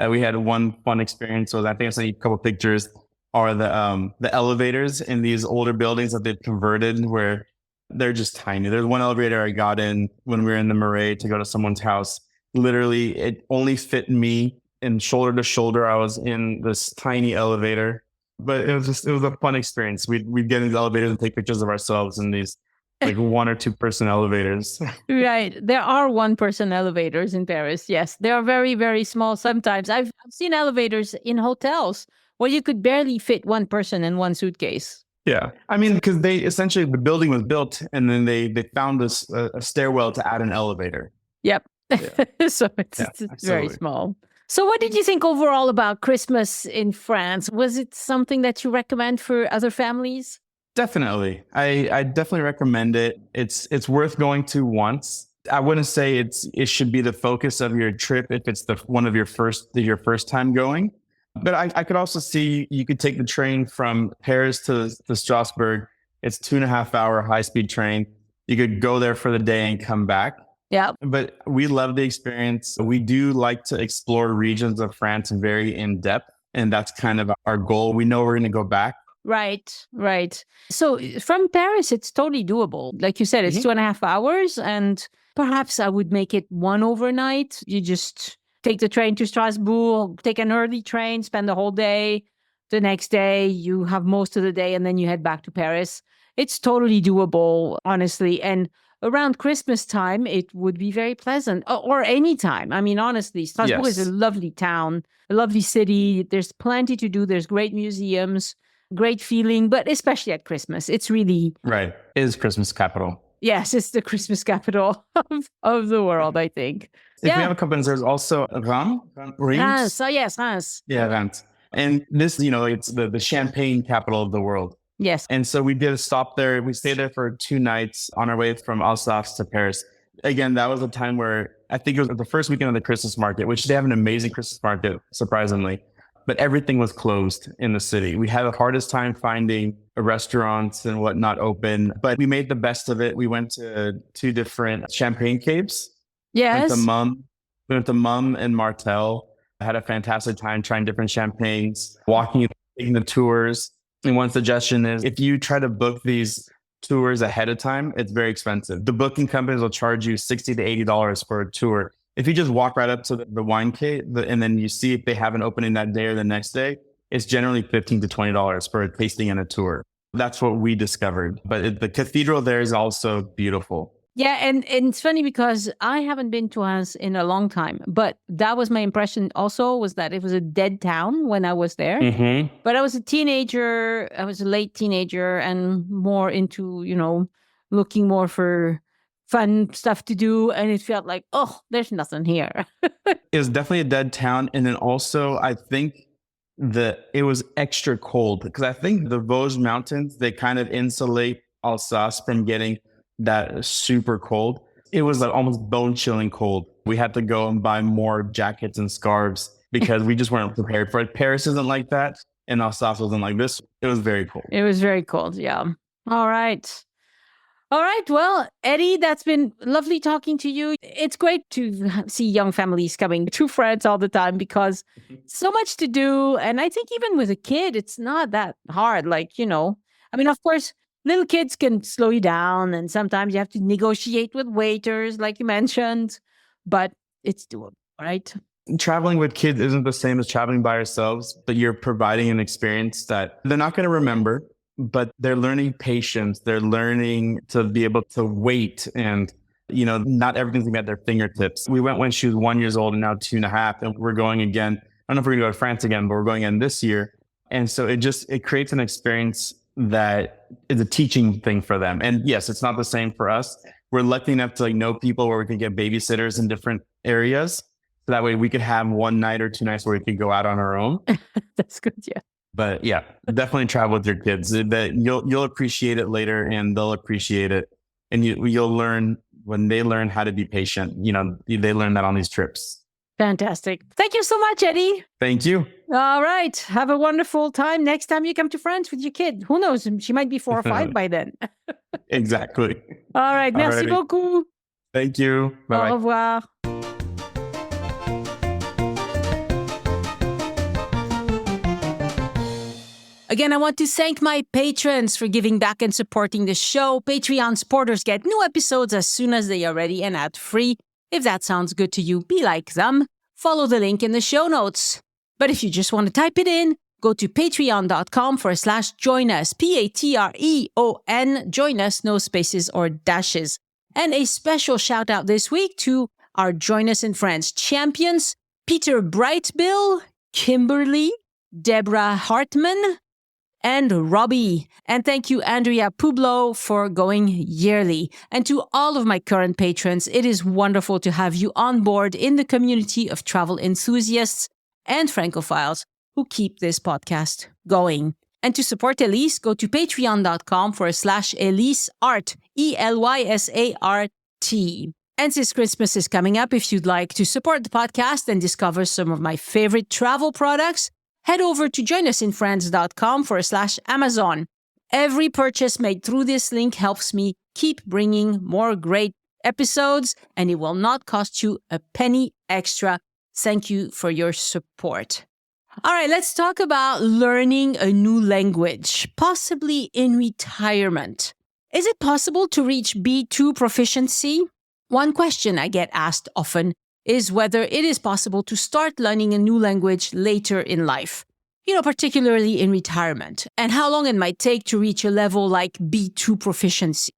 we had one fun experience. So I think I sent you a couple of pictures, are the elevators in these older buildings that they've converted where they're just tiny. There's one elevator I got in when we were in the Marais to go to someone's house. Literally, it only fit me, and shoulder to shoulder, I was in this tiny elevator. But it was a fun experience. We'd get in the elevators and take pictures of ourselves in these like 1 or 2 person elevators. Right. There are 1-person elevators in Paris. Yes. They are very, very small sometimes. I've seen elevators in hotels where you could barely fit 1 person in 1 suitcase. Yeah. I mean, because they essentially, the building was built and then they found this a stairwell to add an elevator. Yep. Yeah. So it's very small. So what did you think overall about Christmas in France? Was it something that you recommend for other families? Definitely. I definitely recommend it. It's worth going to once. I wouldn't say it should be the focus of your trip if it's your first time going. But I could also see you could take the train from Paris to Strasbourg. It's 2.5-hour high-speed train. You could go there for the day and come back. Yeah. But we love the experience. We do like to explore regions of France very in depth. And that's kind of our goal. We know we're going to go back. Right. So from Paris, it's totally doable. Like you said, it's 2.5 hours. And perhaps I would make it 1 overnight. You just take the train to Strasbourg, take an early train, spend the whole day. The next day, you have most of the day, and then you head back to Paris. It's totally doable, honestly. And around Christmas time, it would be very pleasant, or any time. I mean, honestly, Strasbourg is a lovely town, a lovely city. There's plenty to do. There's great museums, great feeling, but especially at Christmas, it's really... Right. It is Christmas capital. Yes, it's the Christmas capital of the world, I think. If we have a couple, there's also Reims. Reims. Yeah, Reims. And this, it's the champagne capital of the world. Yes. And so we did a stop there. We stayed there for 2 nights on our way from Alsace to Paris. Again, that was a time where I think it was the first weekend of the Christmas market, which they have an amazing Christmas market, surprisingly. But everything was closed in the city. We had the hardest time finding restaurants and whatnot open, but we made the best of it. We went to 2 different champagne caves. Yes. We went to Mum and Martel. I had a fantastic time trying different champagnes, taking the tours. And one suggestion is if you try to book these tours ahead of time, it's very expensive. The booking companies will charge you $60 to $80 for a tour. If you just walk right up to the wine cave and then you see if they have an opening that day or the next day, it's generally $15 to $20 for a tasting and a tour. That's what we discovered. But the cathedral there is also beautiful. Yeah, and it's funny because I haven't been to Reims in a long time, but that was my impression also, was that it was a dead town when I was there. Mm-hmm. But I was a late teenager and more into, looking more for fun stuff to do. And it felt like, there's nothing here. It was definitely a dead town. And then also, I think it was extra cold because I think the Vosges Mountains, they kind of insulate Alsace from getting that super cold. It was like almost bone-chilling cold. We had to go and buy more jackets and scarves because we just weren't prepared for it. Paris isn't like that, and Alsace wasn't like this. It was very cold. It was very cold, yeah. All right. Well, Eddie, that's been lovely talking to you. It's great to see young families coming to France all the time because so much to do. And I think even with a kid, it's not that hard. Of course, little kids can slow you down, and sometimes you have to negotiate with waiters, like you mentioned, but it's doable, right? Traveling with kids isn't the same as traveling by yourselves, but you're providing an experience that they're not going to remember, but they're learning patience. They're learning to be able to wait, and not everything's going to be at their fingertips. We went when she was 1 year old and now 2.5, and we're going again. don't know if we're going to go to France again, but we're going in this year. And so it creates an experience that is a teaching thing for them. And yes, it's not the same for us. We're lucky enough to know people where we can get babysitters in different areas. So that way we could have one night or 2 nights where we could go out on our own. That's good. Yeah. But yeah, definitely travel with your kids. That you'll appreciate it later, and they'll appreciate it. And you'll learn when they learn how to be patient. They learn that on these trips. Fantastic. Thank you so much, Eddie. Thank you. All right. Have a wonderful time next time you come to France with your kid. Who knows? She might be 4 or 5 by then. Exactly. All right. Merci beaucoup. Thank you. Bye-bye. Au revoir. Again, I want to thank my patrons for giving back and supporting the show. Patreon supporters get new episodes as soon as they are ready and ad-free. If that sounds good to you, be like them. Follow the link in the show notes. But if you just want to type it in, go to patreon.com/join us, Patreon, join us, no spaces or dashes. And a special shout out this week to our Join Us in France champions, Peter Brightbill, Kimberly, Deborah Hartman, and Robbie. And thank you, Andrea Publo, for going yearly. And to all of my current patrons, it is wonderful to have you on board in the community of travel enthusiasts and Francophiles who keep this podcast going. And to support Elise, go to patreon.com/EliseArt, ELYSART. And since Christmas is coming up, if you'd like to support the podcast and discover some of my favorite travel products, head over to joinusinfrance.com/Amazon. Every purchase made through this link helps me keep bringing more great episodes, and it will not cost you a penny extra. Thank you for your support. All right, let's talk about learning a new language, possibly in retirement. Is it possible to reach B2 proficiency? One question I get asked often is whether it is possible to start learning a new language later in life, particularly in retirement, and how long it might take to reach a level like B2 proficiency.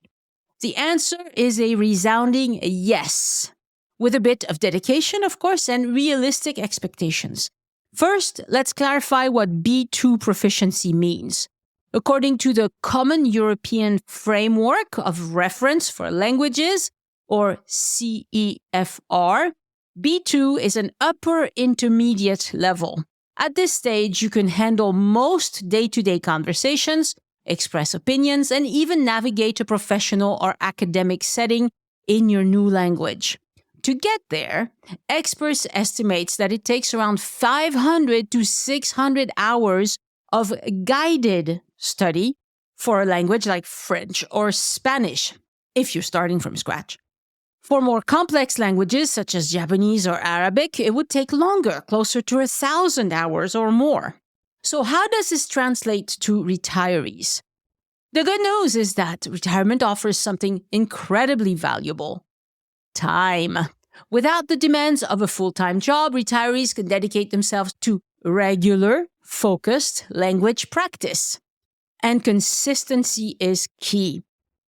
The answer is a resounding yes, with a bit of dedication, of course, and realistic expectations. First, let's clarify what B2 proficiency means. According to the Common European Framework of Reference for Languages, or CEFR, B2 is an upper intermediate level. At this stage, you can handle most day-to-day conversations, express opinions, and even navigate a professional or academic setting in your new language. To get there, experts estimate that it takes around 500 to 600 hours of guided study for a language like French or Spanish, if you're starting from scratch. For more complex languages such as Japanese or Arabic, it would take longer, closer to 1,000 hours or more. So how does this translate to retirees? The good news is that retirement offers something incredibly valuable: time. Without the demands of a full-time job, retirees can dedicate themselves to regular, focused language practice. And consistency is key.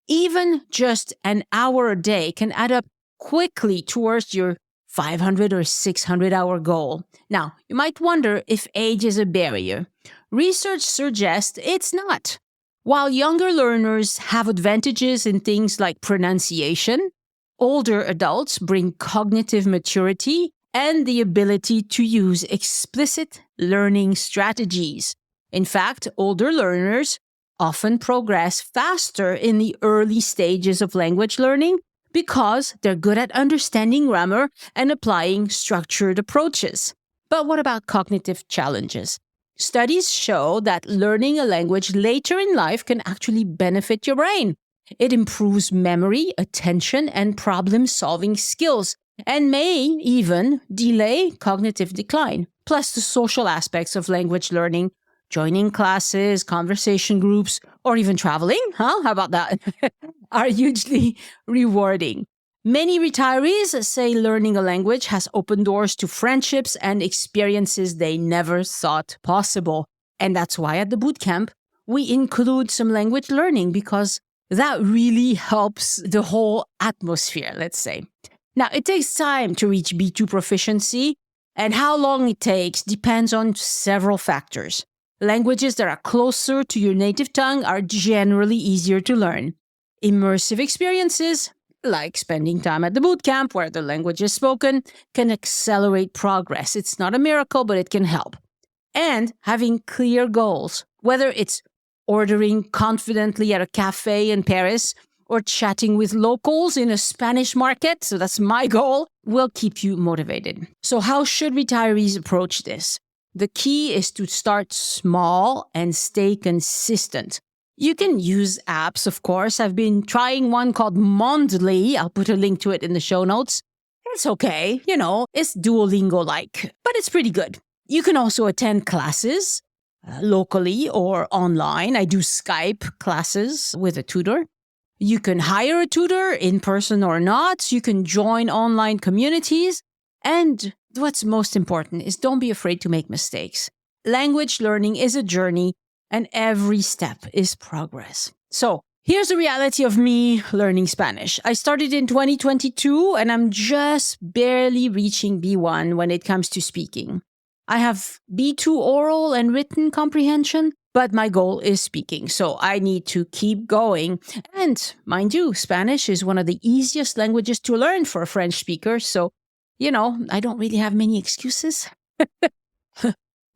Even just an hour a day can add up quickly towards your 500 or 600 hour goal. Now, you might wonder if age is a barrier. Research suggests it's not. While younger learners have advantages in things like pronunciation, older adults bring cognitive maturity and the ability to use explicit learning strategies. In fact, older learners often progress faster in the early stages of language learning because they're good at understanding grammar and applying structured approaches. But what about cognitive challenges? Studies show that learning a language later in life can actually benefit your brain. It improves memory, attention, and problem-solving skills, and may even delay cognitive decline. Plus, the social aspects of language learning, joining classes, conversation groups, or even traveling, how about that, are hugely rewarding. Many retirees say learning a language has opened doors to friendships and experiences they never thought possible. And that's why at the bootcamp, we include some language learning, because that really helps the whole atmosphere, let's say. Now, it takes time to reach B2 proficiency. And how long it takes depends on several factors. Languages that are closer to your native tongue are generally easier to learn. Immersive experiences, like spending time at the boot camp where the language is spoken, can accelerate progress. It's not a miracle, but it can help. And having clear goals, whether it's ordering confidently at a cafe in Paris or chatting with locals in a Spanish market, so that's my goal, will keep you motivated. So how should retirees approach this? The key is to start small and stay consistent. You can use apps, of course. I've been trying one called Mondly. I'll put a link to it in the show notes. It's okay, it's Duolingo-like, but it's pretty good. You can also attend classes locally or online. I do Skype classes with a tutor. You can hire a tutor in person or not. You can join online communities. And what's most important is don't be afraid to make mistakes. Language learning is a journey, and every step is progress. So here's the reality of me learning Spanish. I started in 2022, and I'm just barely reaching B1 when it comes to speaking. I have B2 oral and written comprehension, but my goal is speaking, so I need to keep going. And mind you, Spanish is one of the easiest languages to learn for a French speaker, so I don't really have many excuses.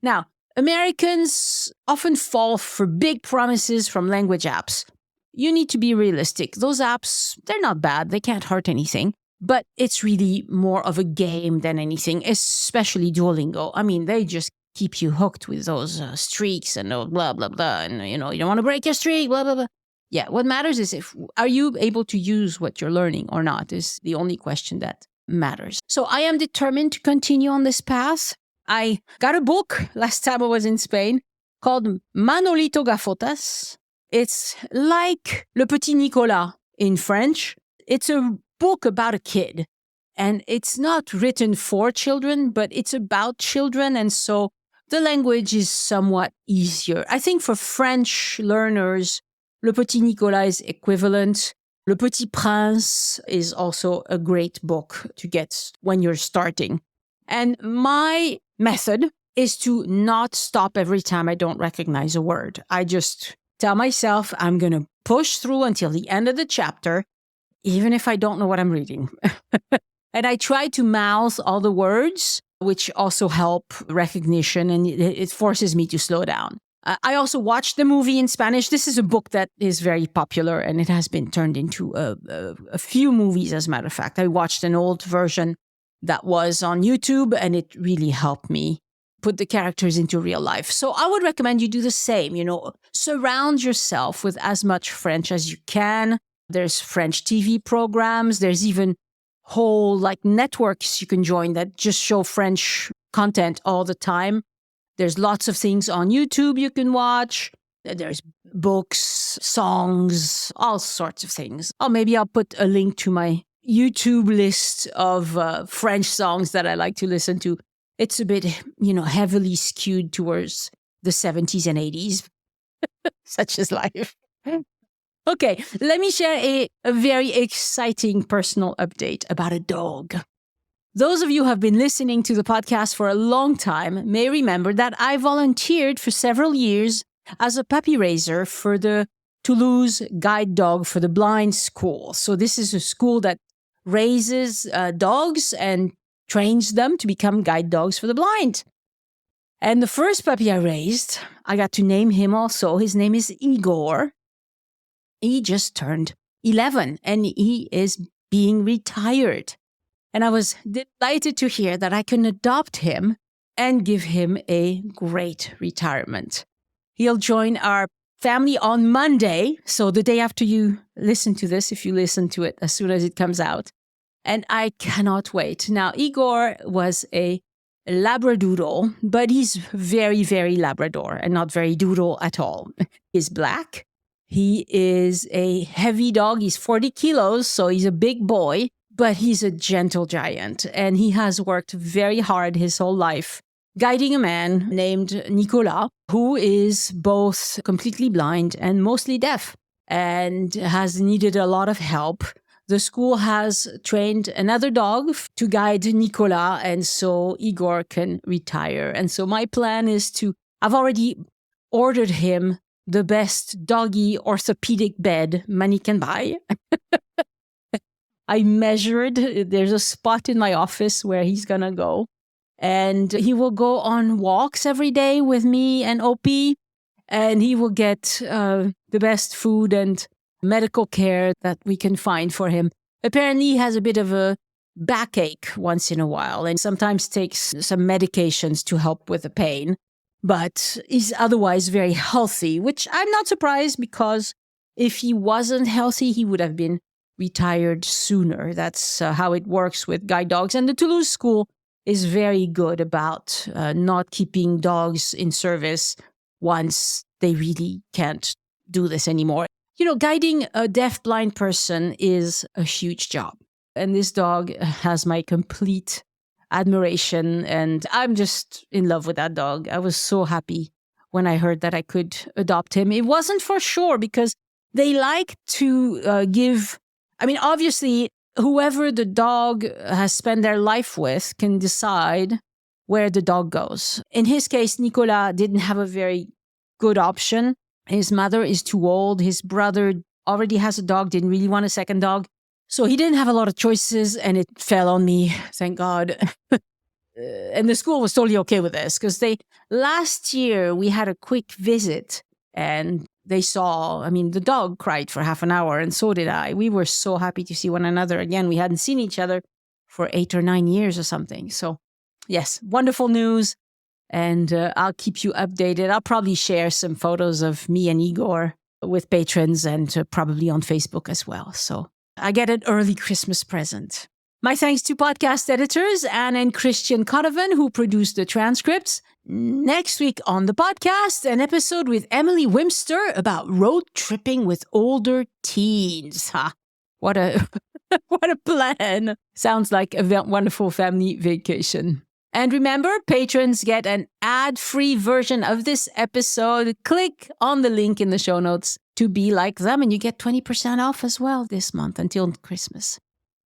Now, Americans often fall for big promises from language apps. You need to be realistic. Those apps, they're not bad. They can't hurt anything. But it's really more of a game than anything, especially Duolingo. I mean, they just keep you hooked with those streaks and blah, blah, blah. And, you don't want to break your streak, blah, blah, blah. Yeah, what matters is are you able to use what you're learning or not is the only question that matters. So I am determined to continue on this path. I got a book last time I was in Spain called Manolito Gafotas. It's like Le Petit Nicolas in French. It's a book about a kid. And it's not written for children, but it's about children. And so the language is somewhat easier. I think for French learners, Le Petit Nicolas is equivalent. Le Petit Prince is also a great book to get when you're starting. And my method is to not stop every time I don't recognize a word. I just tell myself I'm going to push through until the end of the chapter, even if I don't know what I'm reading. And I try to mouth all the words, which also help recognition, and it forces me to slow down. I also watched the movie in Spanish. This is a book that is very popular, and it has been turned into a few movies, as a matter of fact. I watched an old version that was on YouTube, and it really helped me put the characters into real life. So I would recommend you do the same, surround yourself with as much French as you can. There's French TV programs. There's even whole networks you can join that just show French content all the time. There's lots of things on YouTube you can watch. There's books, songs, all sorts of things. Or maybe I'll put a link to my YouTube list of French songs that I like to listen to. It's a bit, heavily skewed towards the 70s and 80s. Such is life. Okay, let me share a very exciting personal update about a dog. Those of you who have been listening to the podcast for a long time may remember that I volunteered for several years as a puppy raiser for the Toulouse Guide Dog for the Blind School. So this is a school that raises dogs and trains them to become guide dogs for the blind. And the first puppy I raised, I got to name him also. His name is Igor. He just turned 11 and he is being retired. And I was delighted to hear that I can adopt him and give him a great retirement. He'll join our family on Monday, so the day after you listen to this, if you listen to it as soon as it comes out. And I cannot wait. Now, Igor was a Labradoodle, but he's very, very Labrador and not very doodle at all. He's black. He is a heavy dog. He's 40 kilos, so he's a big boy, but he's a gentle giant. And he has worked very hard his whole life, guiding a man named Nicolas, who is both completely blind and mostly deaf, and has needed a lot of help the school has trained another dog to guide Nicolas, and so Igor can retire. And so my plan is I've already ordered him the best doggy orthopedic bed money can buy. I measured, there's a spot in my office where he's going to go. And he will go on walks every day with me and Opie. And he will get the best food and medical care that we can find for him. Apparently, he has a bit of a backache once in a while and sometimes takes some medications to help with the pain. But he's otherwise very healthy, which I'm not surprised because if he wasn't healthy, he would have been retired sooner. That's how it works with guide dogs. And the Toulouse school is very good about not keeping dogs in service once they really can't do this anymore. You know, guiding a deaf-blind person is a huge job. And this dog has my complete admiration. And I'm just in love with that dog. I was so happy when I heard that I could adopt him. It wasn't for sure because they like to give... I mean, obviously, whoever the dog has spent their life with can decide where the dog goes. In his case, Nicolas didn't have a very good option. His mother is too old. His brother already has a dog, didn't really want a second dog. So he didn't have a lot of choices, and it fell on me, thank God. And the school was totally okay with this because last year we had a quick visit and they saw, the dog cried for half an hour and so did I. We were so happy to see one another again. We hadn't seen each other for 8 or 9 years or something. So yes, wonderful news. And I'll keep you updated. I'll probably share some photos of me and Igor with patrons and probably on Facebook as well. So I get an early Christmas present. My thanks to podcast editors Anne and Christian Conovan, who produced the transcripts. Next week on the podcast, an episode with Emily Wimster about road tripping with older teens. Ha! What a plan. Sounds like a wonderful family vacation. And remember, patrons get an ad-free version of this episode. Click on the link in the show notes to be like them, and you get 20% off as well this month until Christmas.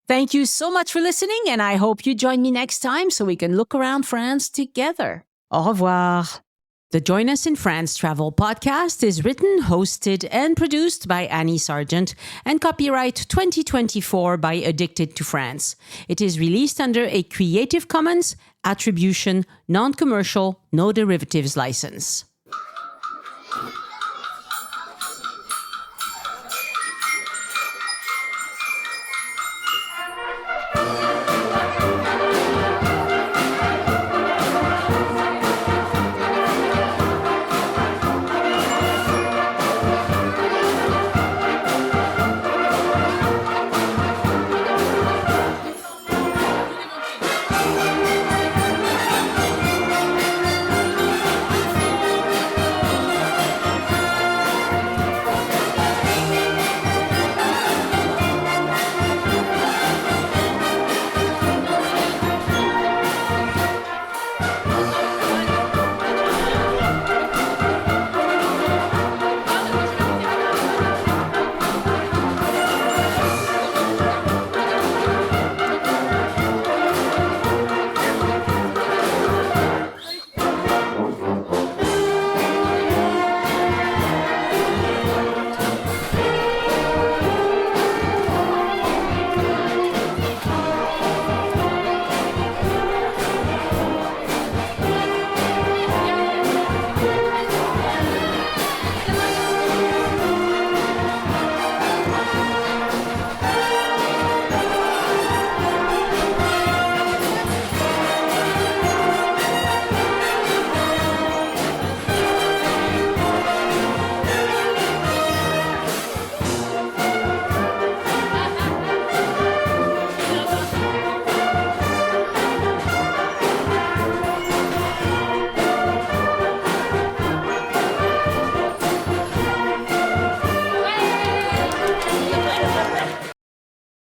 Thank you so much for listening, and I hope you join me next time so we can look around France together. Au revoir. The Join Us in France Travel podcast is written, hosted, and produced by Annie Sargent and copyright 2024 by Addicted to France. It is released under a Creative Commons Attribution, Non-Commercial, No Derivatives license.